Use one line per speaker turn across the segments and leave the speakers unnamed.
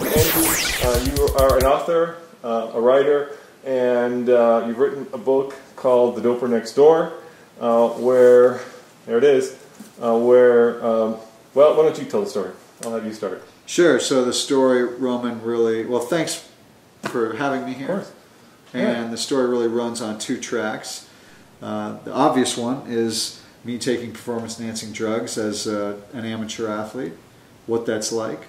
Andrew, you are an author, a writer, and you've written a book called The Doper Next Door, where, there it is, well, why don't you tell the story? I'll have you start.
Sure. So the story, Roman, really, well, thanks for having me here.
Of course.
And the story really runs on two tracks. The obvious one is me taking performance-enhancing drugs as an amateur athlete, what that's like.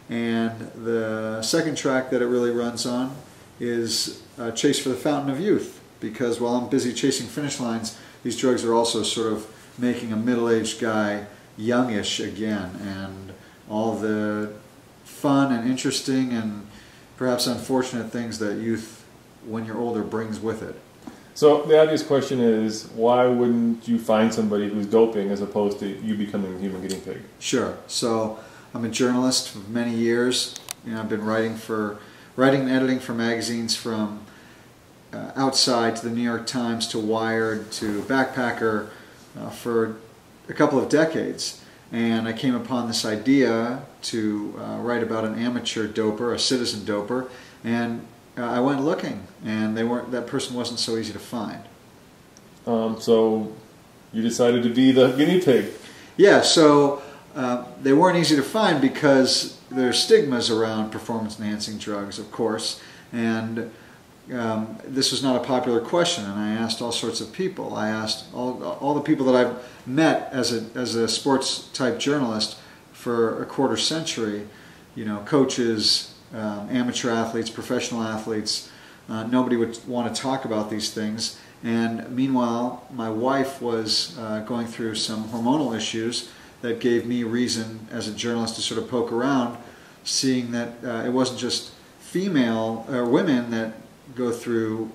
And the second track that it really runs on is Chase for the Fountain of Youth, because while I'm busy chasing finish lines, these drugs are also sort of making a middle-aged guy youngish again, and all the fun and interesting and perhaps unfortunate things that youth, when you're older, brings with it.
So the obvious question is, why wouldn't you find somebody who's doping as opposed to you becoming a human guinea pig?
Sure. So I'm a journalist for many years. I've been writing and editing for magazines from Outside to the New York Times to Wired to Backpacker for a couple of decades. And I came upon this idea to write about an amateur doper, a citizen doper, and I went looking, and that person wasn't so easy to find.
So you decided to be the guinea pig.
Yeah, so they weren't easy to find because there's stigmas around performance-enhancing drugs, of course, and this was not a popular question, and I asked all sorts of people. I asked all the people that I've met as a sports-type journalist for a quarter century, coaches, amateur athletes, professional athletes. Nobody would want to talk about these things. And meanwhile, my wife was going through some hormonal issues that gave me reason as a journalist to sort of poke around, seeing that it wasn't just women that go through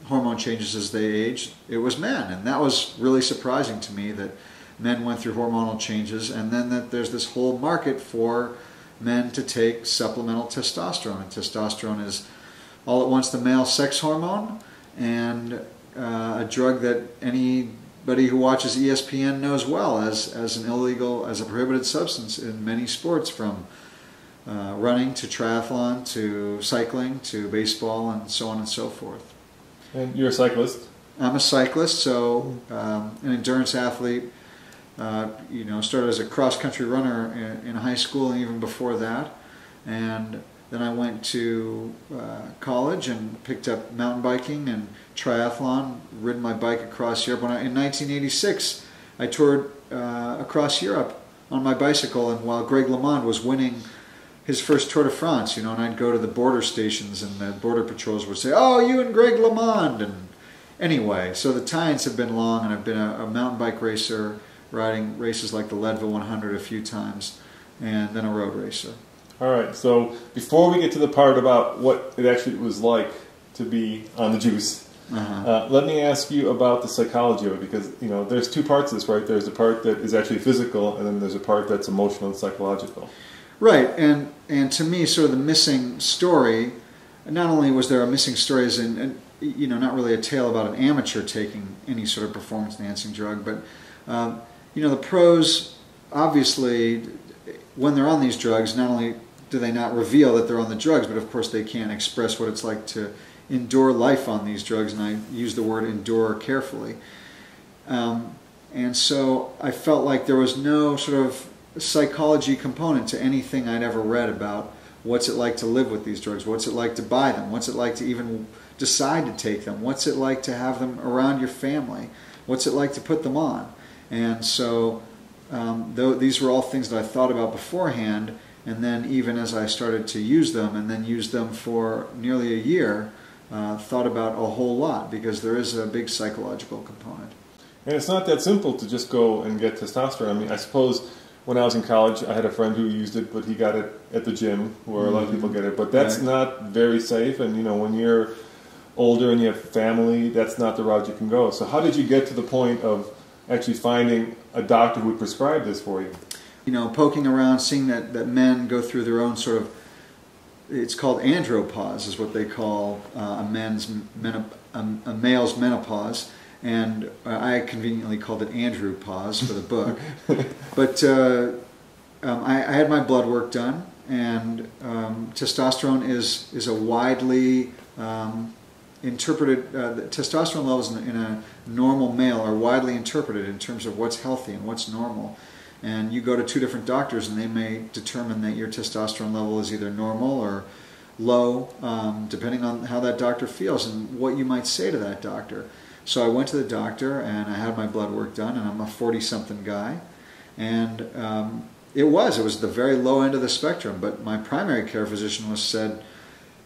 hormone changes as they age. It was men, and that was really surprising to me that men went through hormonal changes, and then that there's this whole market for men to take supplemental testosterone. And testosterone is all at once the male sex hormone and a drug that anybody who watches ESPN knows well as a prohibited substance in many sports, from running to triathlon to cycling to baseball and so on and so forth.
And you're a cyclist?
I'm a cyclist, so an endurance athlete. Started as a cross-country runner in high school and even before that, and then I went to college and picked up mountain biking and triathlon, ridden my bike across Europe. In 1986, I toured across Europe on my bicycle, and while Greg LeMond was winning his first Tour de France, and I'd go to the border stations, and the border patrols would say, "Oh, you and Greg LeMond." And anyway, so the tie-ins have been long, and I've been a mountain bike racer, riding races like the Leadville 100 a few times, and then a road racer.
All right, so before we get to the part about what it actually was like to be on the juice, let me ask you about the psychology of it, because there's two parts of this, right? There's the part that is actually physical, and then there's a part that's emotional and psychological.
Right, and to me, sort of the missing story, not only was there a missing story as in, not really a tale about an amateur taking any sort of performance-enhancing drug, but the pros, obviously, when they're on these drugs, not only do they not reveal that they're on the drugs, but of course they can't express what it's like to endure life on these drugs, and I use the word endure carefully. And so I felt like there was no sort of psychology component to anything I'd ever read about what's it like to live with these drugs, what's it like to buy them, what's it like to even decide to take them, what's it like to have them around your family, what's it like to put them on. And so these were all things that I thought about beforehand, and then even as I started to use them, and then used them for nearly a year, thought about a whole lot, because there is a big psychological component.
And it's not that simple to just go and get testosterone. I mean, I suppose when I was in college, I had a friend who used it, but he got it at the gym, where a lot of people get it. But that's not very safe, and when you're older and you have family, that's not the route you can go. So how did you get to the point of actually finding a doctor who would prescribe this for you?
Poking around, seeing that men go through their own sort of, it's called andropause, is what they call a male's menopause, and I conveniently called it Andrew pause for the book. But I had my blood work done, testosterone is a widely interpreted, the testosterone levels in a normal male are widely interpreted in terms of what's healthy and what's normal. And you go to 2 different doctors and they may determine that your testosterone level is either normal or low, depending on how that doctor feels and what you might say to that doctor. So I went to the doctor and I had my blood work done, and I'm a 40-something guy. And it was the very low end of the spectrum, but my primary care physician said,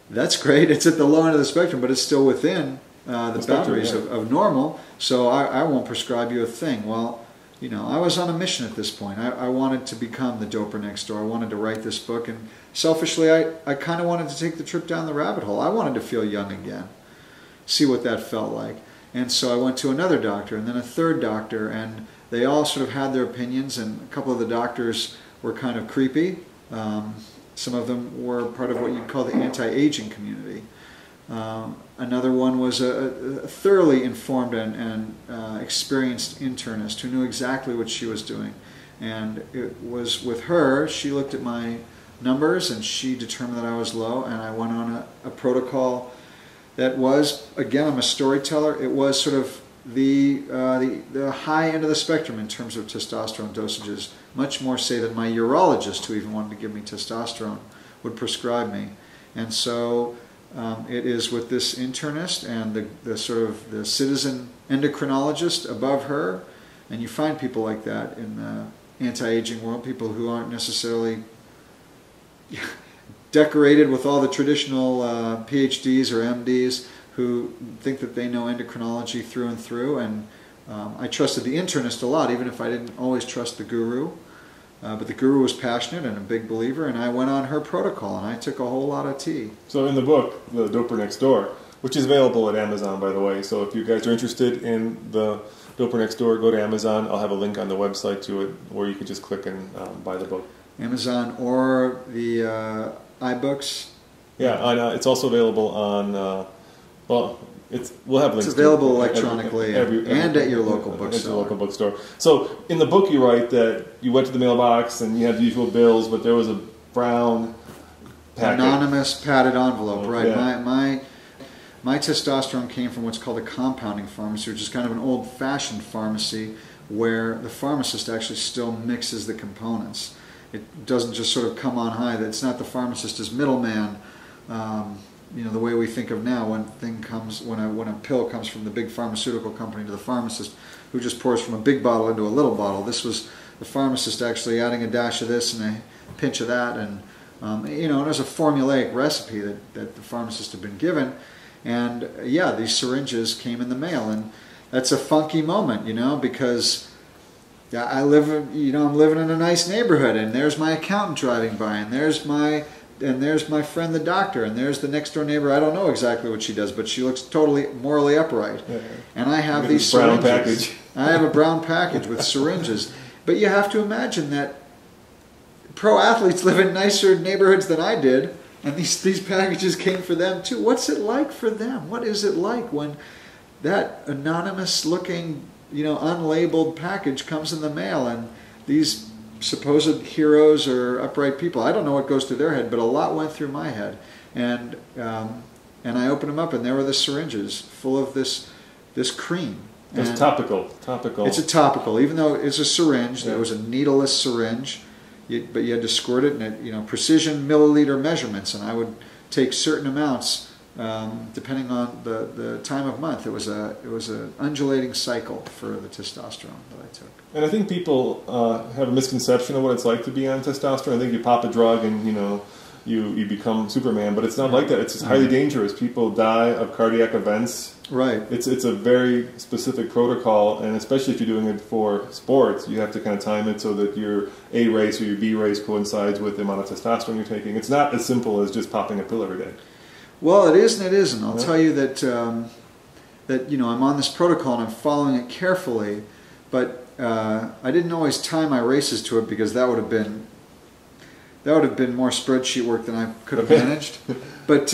that's great, it's at the low end of the spectrum, but it's still within the boundaries of normal, so I won't prescribe you a thing. Well, you know, I was on a mission at this point. I wanted to become the doper next door. I wanted to write this book, and selfishly, I kind of wanted to take the trip down the rabbit hole. I wanted to feel young again, see what that felt like. And so I went to another doctor, and then a third doctor, and they all sort of had their opinions, and a couple of the doctors were kind of creepy. Some of them were part of what you'd call the anti-aging community. Another one was a thoroughly informed and experienced internist who knew exactly what she was doing. And it was with her, she looked at my numbers and she determined that I was low, and I went on a protocol that was, again, I'm a storyteller, it was sort of the high end of the spectrum in terms of testosterone dosages, much more, say, than my urologist, who even wanted to give me testosterone, would prescribe me. And so it is with this internist and the sort of the citizen endocrinologist above her, and you find people like that in the anti-aging world, people who aren't necessarily decorated with all the traditional PhDs or MDs, who think that they know endocrinology through and through. And I trusted the internist a lot, even if I didn't always trust the guru. But the guru was passionate and a big believer, and I went on her protocol, and I took a whole lot of tea.
So in the book, The Doper Next Door, which is available at Amazon, by the way, so if you guys are interested in the Doper Next Door, go to Amazon. I'll have a link on the website to it, or you can just click and buy the book. Amazon
or the iBooks.
Yeah, it's also available on... well, we'll have links.
It's available electronically and at your local bookstore.
At your local bookstore. So in the book you write that you went to the mailbox and you had the usual bills, but there was a brown packet.
Anonymous padded envelope, right.
Yeah.
My testosterone came from what's called a compounding pharmacy, which is kind of an old-fashioned pharmacy where the pharmacist actually still mixes the components. It doesn't just sort of come on high. It's not the pharmacist as middleman. You know, the way we think of now, when a pill comes from the big pharmaceutical company to the pharmacist, who just pours from a big bottle into a little bottle. This was the pharmacist actually adding a dash of this and a pinch of that, and you know, there's a formulaic recipe that the pharmacist had been given. And yeah, these syringes came in the mail, and that's a funky moment, you know, because I'm living in a nice neighborhood, and there's my accountant driving by, and there's my friend the doctor, and there's the next door neighbor. I don't know exactly what she does, but she looks totally morally upright. Yeah. And I have these syringes.
Brown package.
I have a brown package with syringes. But you have to imagine that pro athletes live in nicer neighborhoods than I did, and these packages came for them too. What's it like for them? What is it like when that anonymous looking, you know, unlabeled package comes in the mail, and these supposed heroes or upright people, I don't know what goes through their head, but a lot went through my head. And I opened them up, and there were the syringes full of this cream.
It's topical.
It's a topical, even though it's a syringe. Yeah. There was a needleless syringe, but you had to squirt it in, you know, precision milliliter measurements, and I would take certain amounts depending on the time of month. It was an undulating cycle for the testosterone that I took.
And I think people have a misconception of what it's like to be on testosterone. I think you pop a drug and, you know, you become Superman, but it's not like that. It's just highly dangerous. People die of cardiac events.
Right.
It's a very specific protocol, and especially if you're doing it for sports, you have to kind of time it so that your A race or your B race coincides with the amount of testosterone you're taking. It's not as simple as just popping a pill every day.
Well, it is and it isn't. I'll tell you that you know, I'm on this protocol and I'm following it carefully, but I didn't always tie my races to it, because that would have been more spreadsheet work than I could have managed. But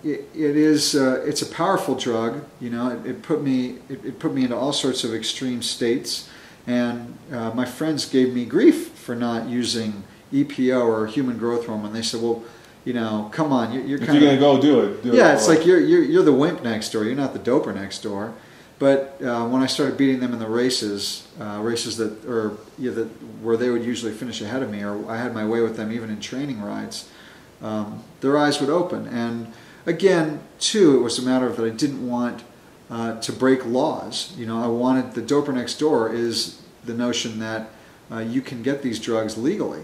it's a powerful drug. You know, it put me into all sorts of extreme states, and my friends gave me grief for not using EPO or human growth hormone. They said, well, you know, come on, you're kind of...
If you're going to go, do it.
Yeah, it's like you're the wimp next door. You're not the doper next door. But when I started beating them in the races, where they would usually finish ahead of me, or I had my way with them even in training rides, their eyes would open. And again, too, it was a matter of that I didn't want to break laws. You know, I wanted, the doper next door is the notion that you can get these drugs legally.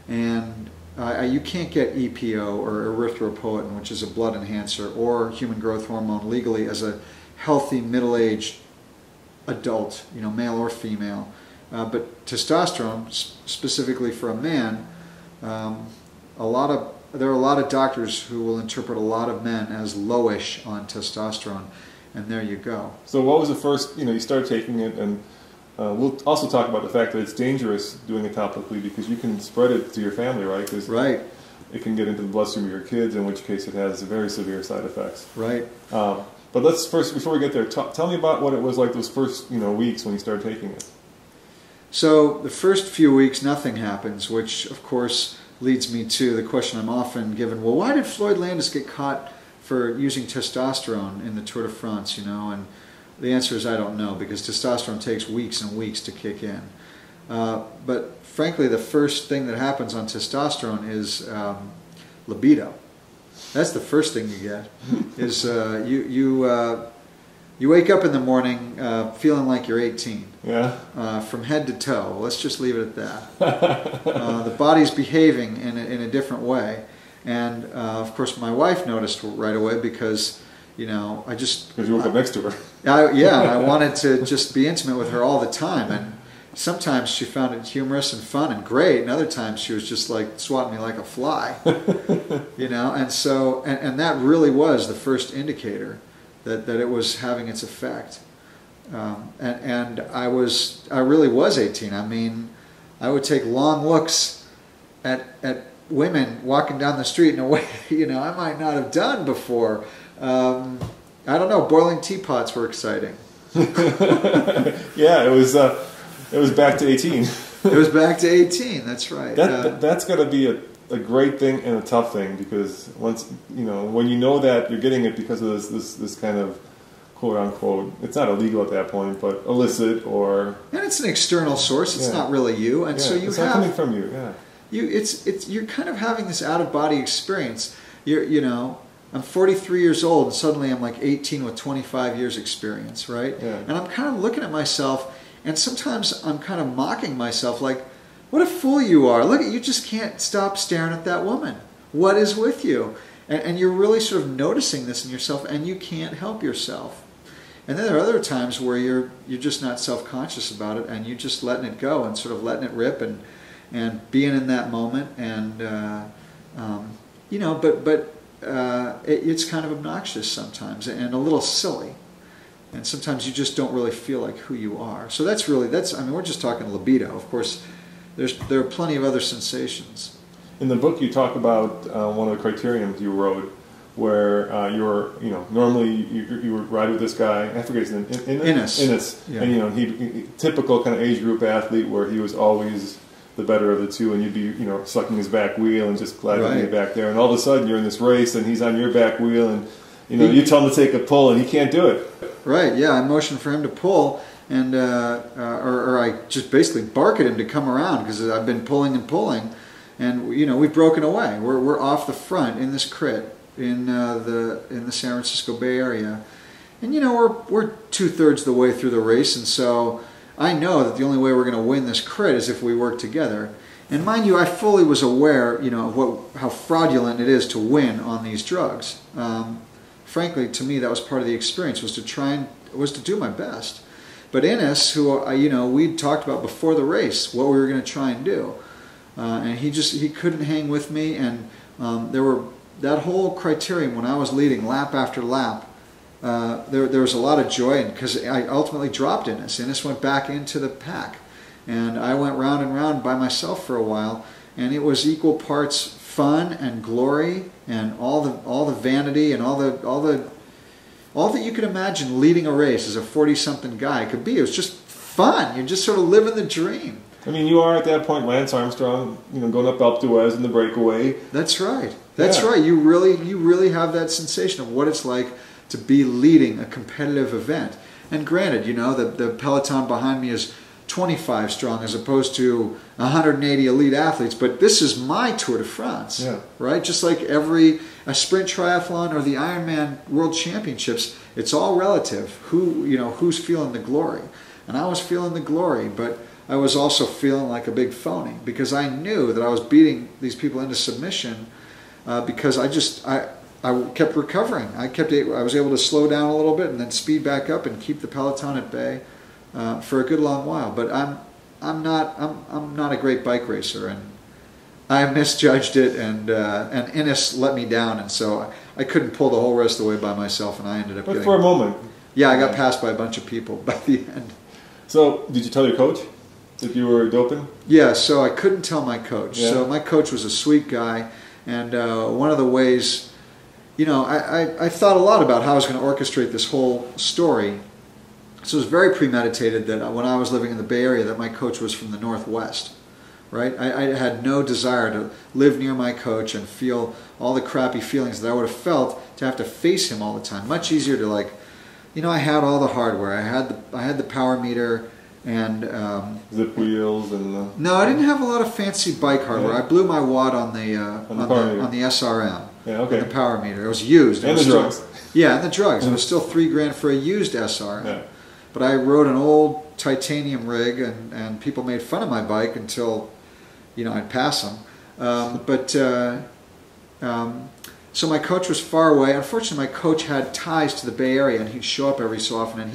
And you can't get EPO or erythropoietin, which is a blood enhancer, or human growth hormone legally as a healthy middle-aged adult, you know, male or female. But testosterone, specifically for a man, there are a lot of doctors who will interpret a lot of men as lowish on testosterone, and there you go.
So what was the first, you know, you started taking it, and we'll also talk about the fact that it's dangerous doing it topically because you can spread it to your family, right?
Right.
It can get into the bloodstream of your kids, in which case it has very severe side effects.
Right.
But let's first, before we get there, tell me about what it was like those first, you know, weeks when you started taking it.
So the first few weeks, nothing happens, which of course leads me to the question I'm often given: well, why did Floyd Landis get caught for using testosterone in the Tour de France? You know, and the answer is I don't know, because testosterone takes weeks and weeks to kick in. But frankly, the first thing that happens on testosterone is libido. That's the first thing you get. Is you wake up in the morning feeling like you're 18.
Yeah.
From head to toe. Let's just leave it at that. The body's behaving in a different way, and of course my wife noticed right away because, you know, because
you woke up next to her.
I wanted to just be intimate with her all the time, and sometimes she found it humorous and fun and great, and other times she was just like swatting me like a fly. You know, and so and that really was the first indicator that it was having its effect. And I really was 18. I mean, I would take long looks at women walking down the street in a way, you know, I might not have done before. I don't know, boiling teapots were exciting.
Yeah, it was back to 18.
It was back to 18, that's right.
That's got to be a great thing and a tough thing, because once, you know, when you know that you're getting it because of this kind of quote unquote, it's not illegal at that point, but illicit, or... And
it's an external source, it's not really you, and so
it's not coming from you, yeah.
You're kind of having this out-of-body experience. You know, I'm 43 years old, and suddenly I'm like 18 with 25 years experience, right?
Yeah.
And I'm kind of looking at myself, and sometimes I'm kind of mocking myself, like, what a fool you are. Look, you just can't stop staring at that woman. What is with you? And you're really sort of noticing this in yourself, and you can't help yourself. And then there are other times where you're just not self-conscious about it, and you're just letting it go and sort of letting it rip and being in that moment. And, you know, but it's kind of obnoxious sometimes and a little silly. And sometimes you just don't really feel like who you are. So I mean, we're just talking libido. Of course, there are plenty of other sensations.
In the book, you talk about one of the criterions you wrote, where normally you would ride with this guy, I forget his name, Innes.
Yeah.
And, you know, he typical kind of age group athlete where he was always the better of the two, and you'd be, you know, sucking his back wheel and just glad to be back there. And all of a sudden you're in this race and he's on your back wheel, and, you know, you tell him to take a pull and he can't do it.
Right, yeah, I motioned for him to pull, and or I just basically bark at him to come around, because I've been pulling and pulling, and, you know, we've broken away. We're off the front in this crit in the San Francisco Bay Area, and, you know, we're 2/3 the way through the race, and so I know that the only way we're going to win this crit is if we work together. And mind you, I fully was aware, you know, of how fraudulent it is to win on these drugs. Frankly, to me, that was part of the experience, was to do my best. But Innes, who you know, we'd talked about before the race what we were going to try and do, and he couldn't hang with me. And there were that whole criterion when I was leading lap after lap. There was a lot of joy, because I ultimately dropped Innes. Innes went back into the pack, and I went round and round by myself for a while, and it was equal parts fun and glory, and all the vanity and all that you could imagine leading a race as a 40-something guy could be. It was just fun. You're just sort of living the dream.
I mean, you are at that point Lance Armstrong, going up Alpe d'Huez in the breakaway.
That's right. That's right. You really have that sensation of what it's like to be leading a competitive event. And granted, the peloton behind me is 25 strong as opposed to 180 elite athletes, but this is my Tour de France, right? Just like a sprint triathlon or the Ironman World Championships, it's all relative. Who's feeling the glory? And I was feeling the glory, but I was also feeling like a big phony because I knew that I was beating these people into submission because I kept recovering. I was able to slow down a little bit and then speed back up and keep the peloton at bay for a good long while. But I'm not a great bike racer, and I misjudged it, and Innes let me down, and so I couldn't pull the whole rest of the way by myself, and I ended up.
But for a moment.
Yeah, I got passed by a bunch of people by the end. So,
did you tell your coach that you were doping?
Yeah, so I couldn't tell my coach.
Yeah.
So my coach was a sweet guy, and one of the ways, I thought a lot about how I was going to orchestrate this whole story. So it was very premeditated that when I was living in the Bay Area that my coach was from the Northwest, right? I had no desire to live near my coach and feel all the crappy feelings that I would have felt to have to face him all the time. Much easier to I had all the hardware. I had the power meter and
zip wheels and.
No, I didn't have a lot of fancy bike hardware.
Yeah.
I blew my wad on the SRM.
Yeah, okay.
The power meter. It was used.
And the drugs.
Yeah, and the drugs. It was still $3,000 for a used SRM.
Yeah.
But I rode an old titanium rig, and people made fun of my bike until, I'd pass them. So my coach was far away. Unfortunately, my coach had ties to the Bay Area, and he'd show up every so often, and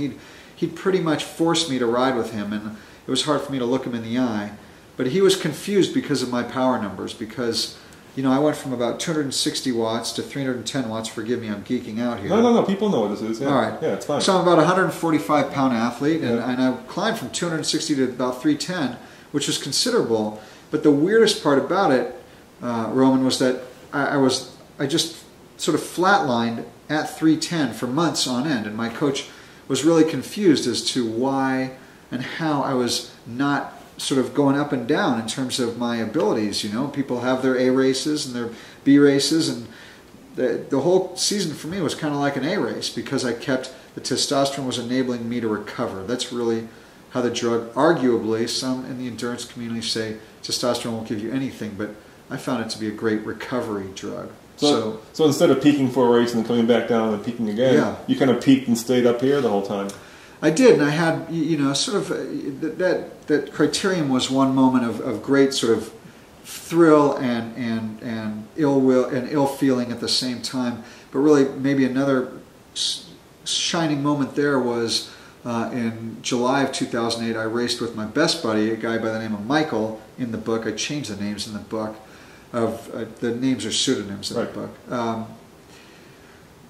he'd pretty much force me to ride with him, and it was hard for me to look him in the eye. But he was confused because of my power numbers, because I went from about 260 watts to 310 watts. Forgive me, I'm geeking out here.
No. People know what this is. Yeah.
All right.
Yeah, it's fine.
So I'm about a 145-pound athlete, and I climbed from 260 to about 310, which was considerable. But the weirdest part about it, Roman, was that I just sort of flatlined at 310 for months on end, and my coach was really confused as to why and how I was not sort of going up and down in terms of my abilities. People have their A races and their B races, and the whole season for me was kind of like an A race because the testosterone was enabling me to recover. That's really how the drug, arguably, some in the endurance community say testosterone won't give you anything, but I found it to be a great recovery drug.
So instead of peaking for a race and then coming back down and peaking again, you kind of peaked and stayed up here the whole time.
I did, and I had, sort of that criterium was one moment of great sort of thrill and ill will and ill feeling at the same time. But really, maybe another shining moment there was in July of 2008. I raced with my best buddy, a guy by the name of Michael. In the book, I changed the names in the book. The names are pseudonyms in the book.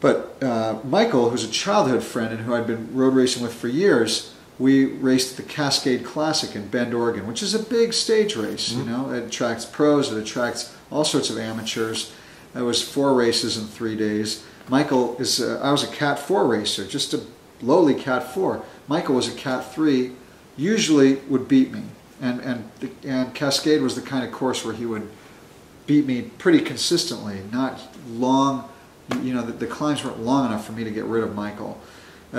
But Michael, who's a childhood friend and who I'd been road racing with for years, we raced the Cascade Classic in Bend, Oregon, which is a big stage race.
Mm-hmm.
It attracts pros, it attracts all sorts of amateurs. It was 4 races in 3 days. Michael I was a Cat 4 racer, just a lowly Cat 4. Michael was a Cat 3, usually would beat me. And Cascade was the kind of course where he would beat me pretty consistently, not long. The climbs weren't long enough for me to get rid of Michael. We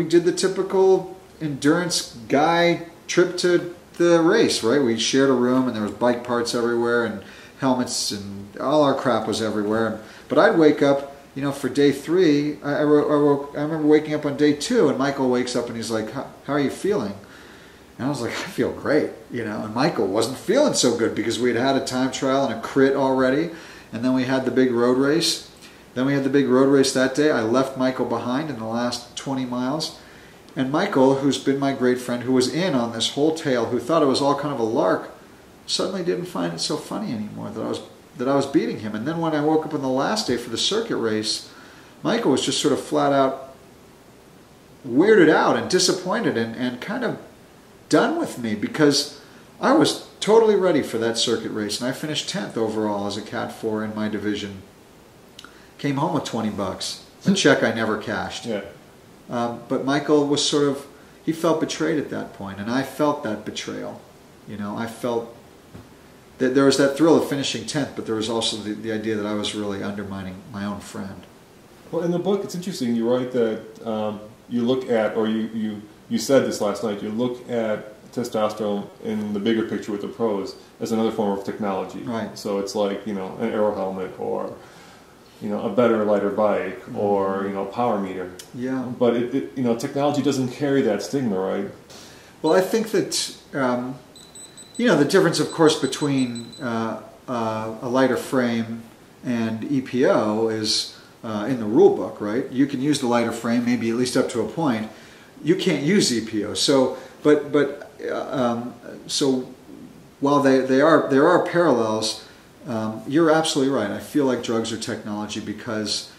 did the typical endurance guy trip to the race, right? We shared a room, and there was bike parts everywhere, and helmets, and all our crap was everywhere. But I'd wake up, for day 3. I remember waking up on day 2, and Michael wakes up and he's like, "How are you feeling?" And I was like, "I feel great," And Michael wasn't feeling so good because we had a time trial and a crit already, and then we had the big road race. That day. I left Michael behind in the last 20 miles. And Michael, who's been my great friend, who was in on this whole tale, who thought it was all kind of a lark, suddenly didn't find it so funny anymore that I was beating him. And then when I woke up on the last day for the circuit race, Michael was just sort of flat out weirded out and disappointed and kind of done with me because I was totally ready for that circuit race, and I finished 10th overall as a Cat 4 in my division. Came home with $20, a check I never cashed.
Yeah.
But Michael was sort of he felt betrayed at that point, and I felt that betrayal. You know, I felt that there was that thrill of finishing 10th, but there was also the idea that I was really undermining my own friend.
Well, in the book, it's interesting. You write that you look at, or you said this last night, you look at testosterone in the bigger picture with the pros as another form of technology.
Right.
So it's like, you know, an aero helmet, or, you know, a better, lighter bike, or, you know, a power meter.
Yeah.
But it you know, technology doesn't carry that stigma, right?
Well, I think that you know, the difference, of course, between a lighter frame and EPO is in the rule book, right? You can use the lighter frame, maybe at least up to a point. You can't use EPO. So, so while there are parallels, you're absolutely right. I feel like drugs are technology because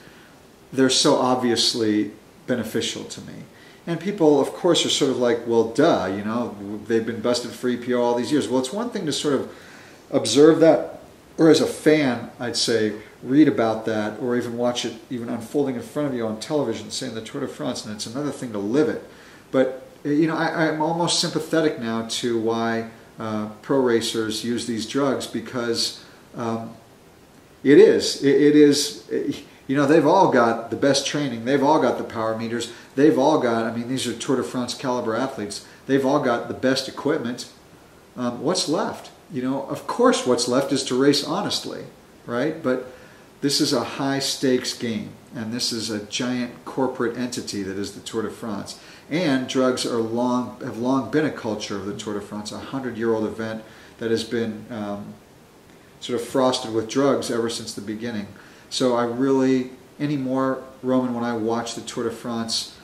they're so obviously beneficial to me. And people, of course, are sort of like, well, duh, you know, they've been busted for EPO all these years. Well, it's one thing to sort of observe that, or as a fan, I'd say, read about that, or even watch it even unfolding in front of you on television, say in the Tour de France, and it's another thing to live it. But, you know, I'm almost sympathetic now to why pro racers use these drugs, because it is, you know, they've all got the best training, they've all got the power meters, they've all got, I mean, these are Tour de France caliber athletes, they've all got the best equipment. What's left? You know, of course what's left is to race honestly, right? But this is a high stakes game, and this is a giant corporate entity that is the Tour de France. And drugs are have long been a culture of the Tour de France, a 100-year-old event that has been sort of frosted with drugs ever since the beginning. So I really, anymore, Roman, when I watch the Tour de France,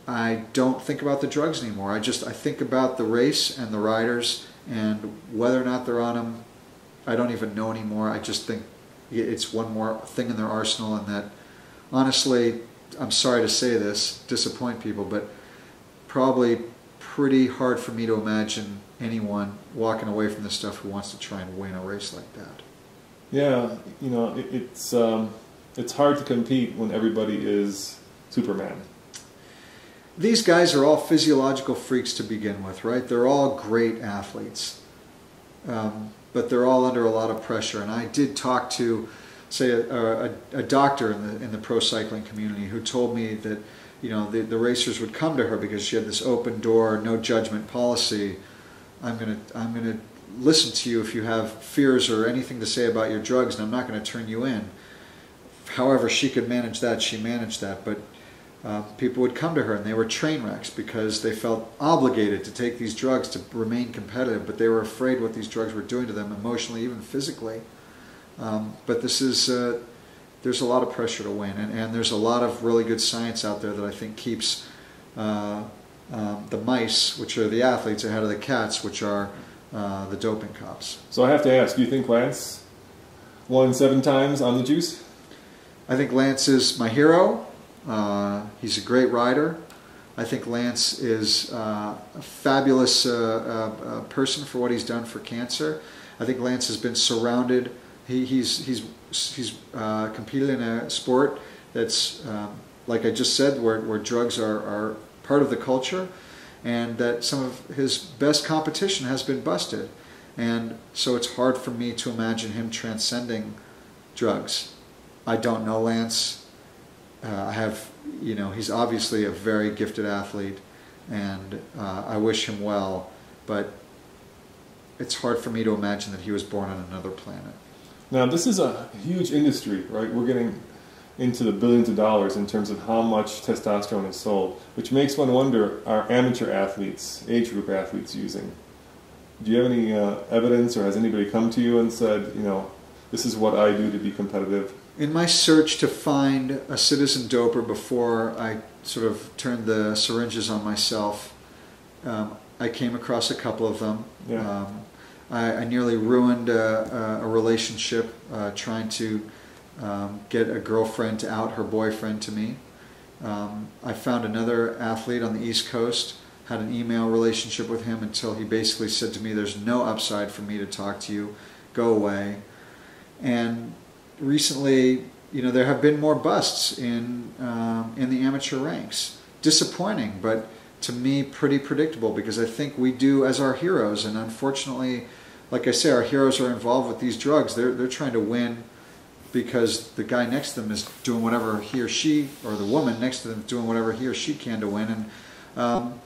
I don't think about the drugs anymore. I think about the race and the riders, and whether or not they're on them, I don't even know anymore. I just think it's one more thing in their arsenal, and that, honestly, I'm sorry to say this, disappoint people, but probably pretty hard for me to imagine anyone walking away from this stuff who wants to try and win a race like that.
Yeah, you know, it's hard to compete when everybody is Superman.
These guys are all physiological freaks to begin with, right? They're all great athletes, but they're all under a lot of pressure. And I did talk to, say, a doctor in the pro cycling community who told me that, you know, the racers would come to her because she had this open door, no judgment policy. I'm gonna listen to you if you have fears or anything to say about your drugs, and I'm not going to turn you in. However she could manage that, she managed that. But people would come to her, and they were train wrecks because they felt obligated to take these drugs to remain competitive, but they were afraid what these drugs were doing to them emotionally, even physically. But this is, there's a lot of pressure to win, and there's a lot of really good science out there that I think keeps the mice, which are the athletes, ahead of the cats, which are the doping cops.
So I have to ask, do you think Lance won 7 times on the juice?
I think Lance is my hero. He's a great rider. I think Lance is a fabulous person for what he's done for cancer. I think Lance has been surrounded. He's competed in a sport that's, like I just said, where drugs are part of the culture, and that some of his best competition has been busted. And so it's hard for me to imagine him transcending drugs. I don't know Lance. You know, he's obviously a very gifted athlete, and I wish him well, but it's hard for me to imagine that he was born on another planet.
Now, this is a huge industry, right? We're getting into the billions of dollars in terms of how much testosterone is sold, which makes one wonder, are amateur athletes, age group athletes using? Do you have any evidence, or has anybody come to you and said, you know, this is what I do to be competitive?
In my search to find a citizen doper before I sort of turned the syringes on myself, I came across a couple of them.
Yeah.
I nearly ruined a relationship trying to get a girlfriend to out her boyfriend to me. I found another athlete on the East Coast, had an email relationship with him until he basically said to me, there's no upside for me to talk to you, go away. And recently, you know, there have been more busts in the amateur ranks. Disappointing, but to me, pretty predictable, because I think we do as our heroes, and unfortunately, like I say, our heroes are involved with these drugs. They're trying to win because the guy next to them is doing whatever he or she, or the woman next to them is doing whatever he or she can to win. And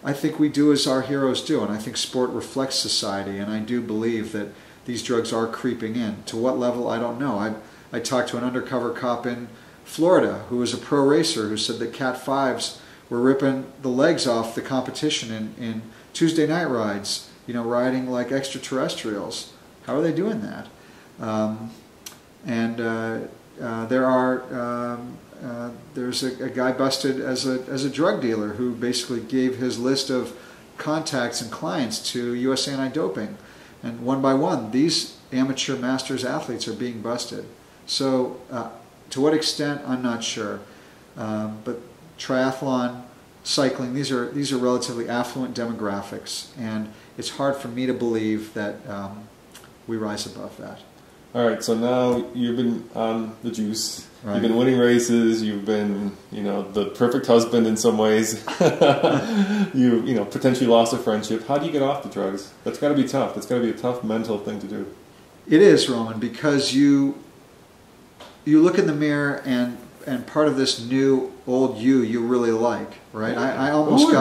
I think we do as our heroes do, and I think sport reflects society, and I do believe that these drugs are creeping in. To what level, I don't know. I talked to an undercover cop in Florida who was a pro racer who said that Cat 5s were ripping the legs off the competition in Tuesday night rides, you know, riding like extraterrestrials. How are they doing that? There's a guy busted as a drug dealer who basically gave his list of contacts and clients to U.S. Anti-Doping, and one by one these amateur masters athletes are being busted. So to what extent, I'm not sure, but triathlon, cycling, these are relatively affluent demographics, and it's hard for me to believe that we rise above that.
All right, so now you've been on the juice.
Right.
You've been winning races. You've been, you know, the perfect husband in some ways. You know, potentially lost a friendship. How do you get off the drugs? That's got to be tough. That's got to be a tough mental thing to do.
It is, Roman, because you look in the mirror and part of this new old you really like, right? I almost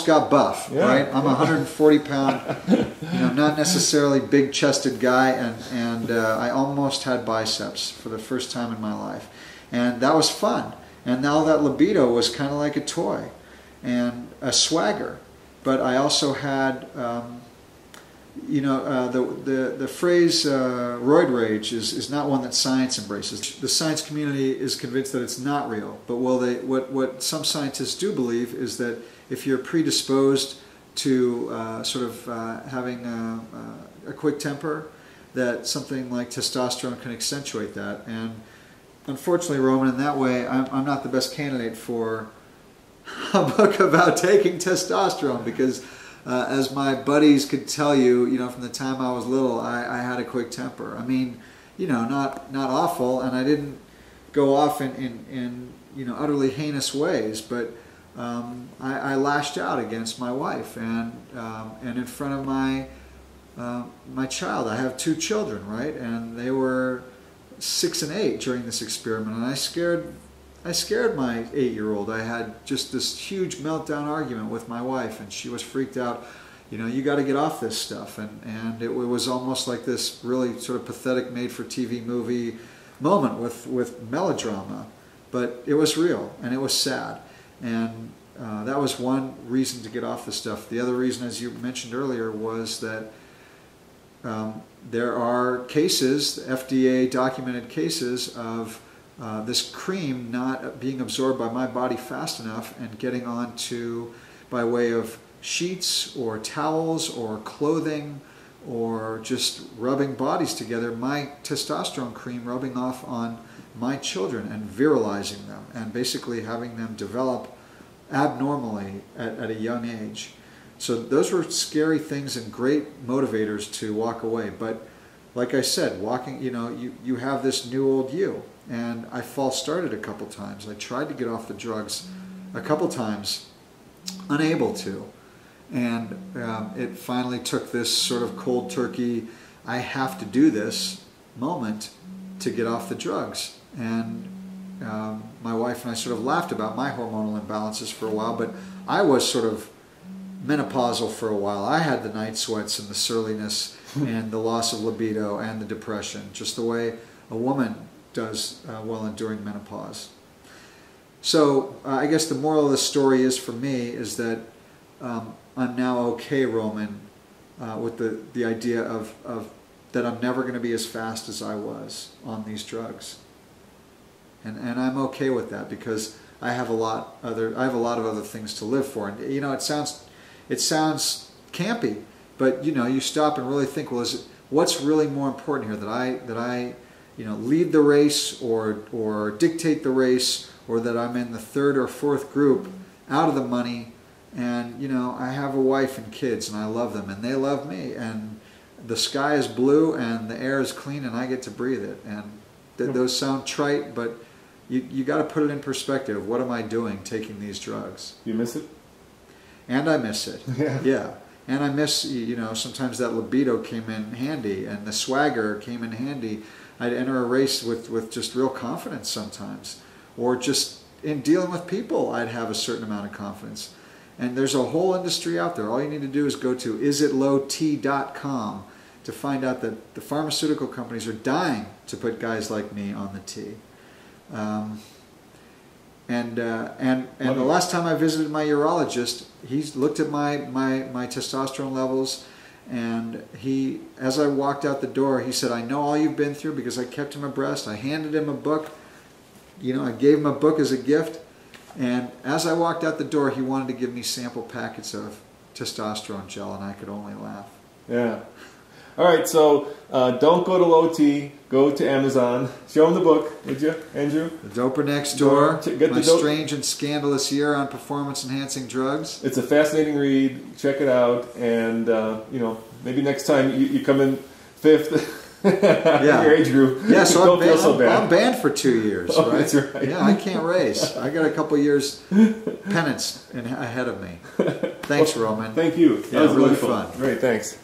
got buff,
yeah,
right? I'm a 140 pound, you know, not necessarily big chested guy, and I almost had biceps for the first time in my life, and that was fun. And now that libido was kind of like a toy and a swagger, but I also had, you know, the phrase roid rage is not one that science embraces. The science community is convinced that it's not real, but what some scientists do believe is that if you're predisposed to having a quick temper, that something like testosterone can accentuate that. And unfortunately, Roman, in that way, I'm not the best candidate for a book about taking testosterone, because as my buddies could tell you, you know, from the time I was little, I had a quick temper. I mean, you know, not awful, and I didn't go off in you know, utterly heinous ways, but I lashed out against my wife and in front of my child. I have 2 children, right, and they were 6 and 8 during this experiment, and I scared my 8-year-old. I had just this huge meltdown argument with my wife, and she was freaked out. You know, you got to get off this stuff, and it was almost like this really sort of pathetic made-for-TV movie moment with melodrama, but it was real and it was sad, and that was one reason to get off the stuff. The other reason, as you mentioned earlier, was that there are cases, FDA documented cases of this cream not being absorbed by my body fast enough and getting onto, by way of sheets or towels or clothing or just rubbing bodies together, my testosterone cream rubbing off on my children and virilizing them and basically having them develop abnormally at a young age. So those were scary things and great motivators to walk away. But like I said, walking, you know, you have this new old you. And I false started a couple times. I tried to get off the drugs a couple times, unable to. And it finally took this sort of cold turkey, I have to do this moment to get off the drugs. And my wife and I sort of laughed about my hormonal imbalances for a while, but I was sort of menopausal for a while. I had the night sweats and the surliness and the loss of libido and the depression, just the way a woman does while enduring menopause. So I guess the moral of the story is, for me, is that I'm now okay, Roman, with the idea of that I'm never going to be as fast as I was on these drugs, and I'm okay with that, because I have a lot of other things to live for. And you know, it sounds campy, but you know, you stop and really think, well, what's really more important here, that I you know, lead the race or dictate the race, or that I'm in the 3rd or 4th group out of the money, and you know, I have a wife and kids and I love them and they love me, and the sky is blue and the air is clean and I get to breathe it. And those sound trite, but you got to put it in perspective. What am I doing taking these drugs?
You miss it?
and I miss it.
Yeah.
Yeah. And I miss, sometimes that libido came in handy, and the swagger came in handy. I'd enter a race with just real confidence sometimes, or just in dealing with people, I'd have a certain amount of confidence. And there's a whole industry out there. All you need to do is go to isitlowt.com to find out that the pharmaceutical companies are dying to put guys like me on the T. And the last time I visited my urologist, he looked at my testosterone levels, and as I walked out the door, he said, "I know all you've been through," because I kept him abreast. I handed him a book. I gave him a book as a gift, and as I walked out the door, he wanted to give me sample packets of testosterone gel, and I could only laugh.
Yeah. All right, so don't go to Low T. Go to Amazon. Show them the book, would you, Andrew?
The Doper Next Door,
Get
My
the
Strange and Scandalous Year on Performance-Enhancing Drugs.
It's a fascinating read. Check it out, and maybe next time you come in 5th.
Yeah.
Your age group.
Yeah, so
don't feel so bad.
I'm banned for 2 years,
Oh,
right?
that's right.
Yeah, I can't race. I got a couple years penance ahead of me. Thanks, Roman.
Thank you.
That was really fun.
Great, thanks.